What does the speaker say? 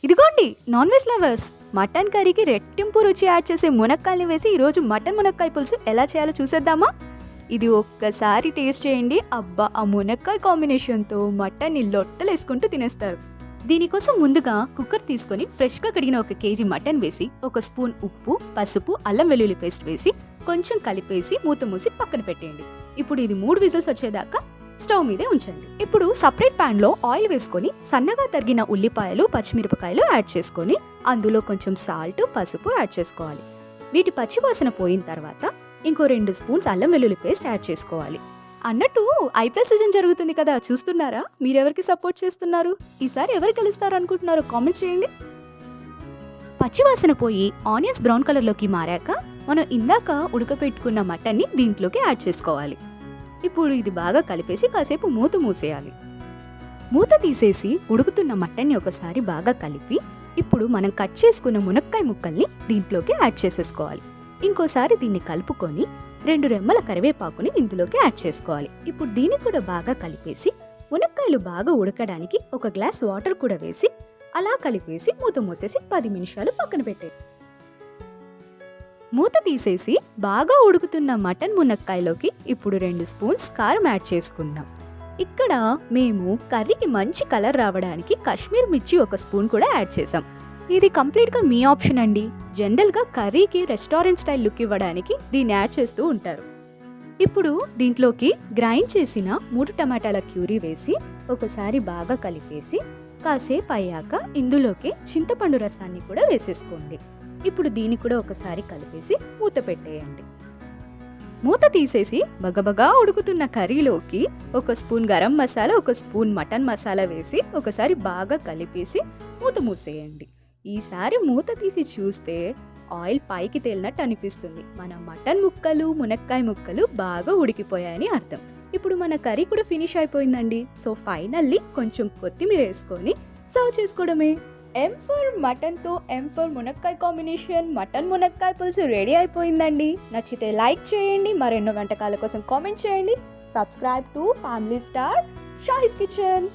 ఇదిగోండి non veg lovers, mutton కర్రీకి రెట్టింపు రుచి యాడ్ చేసే మునక్కాయని వేసి ఈరోజు మటన్ మునక్కాయ పులుసు ఎలా చేయాలో చూసేద్దామా? ఇది ఒక్కసారి టేస్ట్ చేయండి. అబ్బా, ఆ మునక్కాయ కాంబినేషన్తో మటన్ని లొట్టలేసుకుంటూ తినేస్తారు. దీనికోసం ముందుగా కుక్కర్ తీసుకొని ఫ్రెష్గా కడిగిన 1 కేజీ మటన్ వేసి 1 స్పూన్ ఉప్పు, పసుపు, అల్లం వెల్లుల్లి పేస్ట్ వేసి కొంచెం కలిపేసి మూత మూసి పక్కన పెట్టేయండి. ఇప్పుడు ఇది 3 విజిల్స్ వచ్చేదాకా స్టవ్ మీదే ఉంచండి. ఇప్పుడు సపరేట్ ప్యాన్ లో ఆయిల్ వేసుకొని సన్నగా తరిగిన ఉల్లిపాయలు, పచ్చిమిరపకాయలు యాడ్ చేసుకొని అందులో కొంచెం సాల్ట్, పసుపు యాడ్ చేసుకోవాలి. వీటి పచ్చివాసన పోయిన తర్వాత ఇంకో 2 స్పూన్స్ అల్లం వెల్లుల్లి పేస్ట్ యాడ్ చేసుకోవాలి. అన్నట్టు ఐపీఎల్ సీజన్ జరుగుతుంది కదా, చూస్తున్నారా? మీరెవరికి సపోర్ట్ చేస్తున్నారు? ఈసారి ఎవరు గెలుస్తారు అనుకుంటున్నారో కామెంట్ చేయండి. పచ్చివాసన పోయి ఆనియన్స్ బ్రౌన్ కలర్లోకి మారాక మనం ఇందాక ఉడకపెట్టుకున్న మటన్ని దీంట్లోకి యాడ్ చేసుకోవాలి. ఇప్పుడు ఇది బాగా కలిపేసి కాసేపు మూత మూసేయాలి. మూత తీసేసి ఉడుకుతున్న మటన్ని ఒకసారి బాగా కలిపి ఇప్పుడు మనం కట్ చేసుకున్న మునక్కాయ ముక్కల్ని దీంట్లోకి యాడ్ చేసేసుకోవాలి. ఇంకోసారి దీన్ని కలుపుకొని 2 రెమ్మల కరివేపాకుని ఇందులోకి యాడ్ చేసుకోవాలి. ఇప్పుడు దీన్ని కూడా బాగా కలిపేసి మునక్కాయలు బాగా ఉడకడానికి 1 గ్లాస్ వాటర్ కూడా వేసి అలా కలిపేసి మూత మూసేసి 10 నిమిషాలు పక్కన పెట్టేది. మూత తీసేసి బాగా ఉడుకుతున్న మటన్ మునక్కాయలోకి ఇప్పుడు 2 స్పూన్స్ కారం యాడ్ చేసుకుందాం. ఇక్కడ మేము కర్రీకి మంచి కలర్ రావడానికి కాశ్మీర్ మిర్చి 1 స్పూన్ కూడా యాడ్ చేసాం. ఇది కంప్లీట్గా మీ ఆప్షన్ అండి. జనరల్గా కర్రీకి రెస్టారెంట్ స్టైల్ లుక్ ఇవ్వడానికి దీన్ని యాడ్ చేస్తూ ఉంటారు. ఇప్పుడు దీంట్లోకి గ్రైండ్ చేసిన 3 టమాటాల ప్యూరీ వేసి ఒకసారి బాగా కలిపేసి కాసేపు అయ్యాక ఇందులోకి చింతపండు రసాన్ని కూడా వేసేసుకోండి. ఇప్పుడు దీన్ని కూడా ఒకసారి కలిపేసి మూత పెట్టేయండి. మూత తీసేసి బగబగా ఉడుకుతున్న కర్రీలోకి 1 spoon garam masala, 1 spoon mutton masala వేసి ఒకసారి బాగా కలిపేసి మూత మూసేయండి. ఈసారి మూత తీసి చూస్తే ఆయిల్ పైకి తేలినట్టు అనిపిస్తుంది. మన మటన్ ముక్కలు, మునక్కాయ ముక్కలు బాగా ఉడికిపోయాయని అర్థం. ఇప్పుడు మన కర్రీ కూడా ఫినిష్ అయిపోయిందండి. సో ఫైనల్లీ కొంచెం కొత్తిమీర వేసుకొని సర్వ్ చేసుకోవడమే. ఎం ఫర్ మటన్తో ఎం ఫర్ మునక్కాయ కాంబినేషన్ మటన్ మునక్కాయ పులుసు రెడీ అయిపోయిందండి. నచ్చితే లైక్ చేయండి, మరెన్నో వంటకాల కోసం కామెంట్ చేయండి. Subscribe to family star Shahi's kitchen.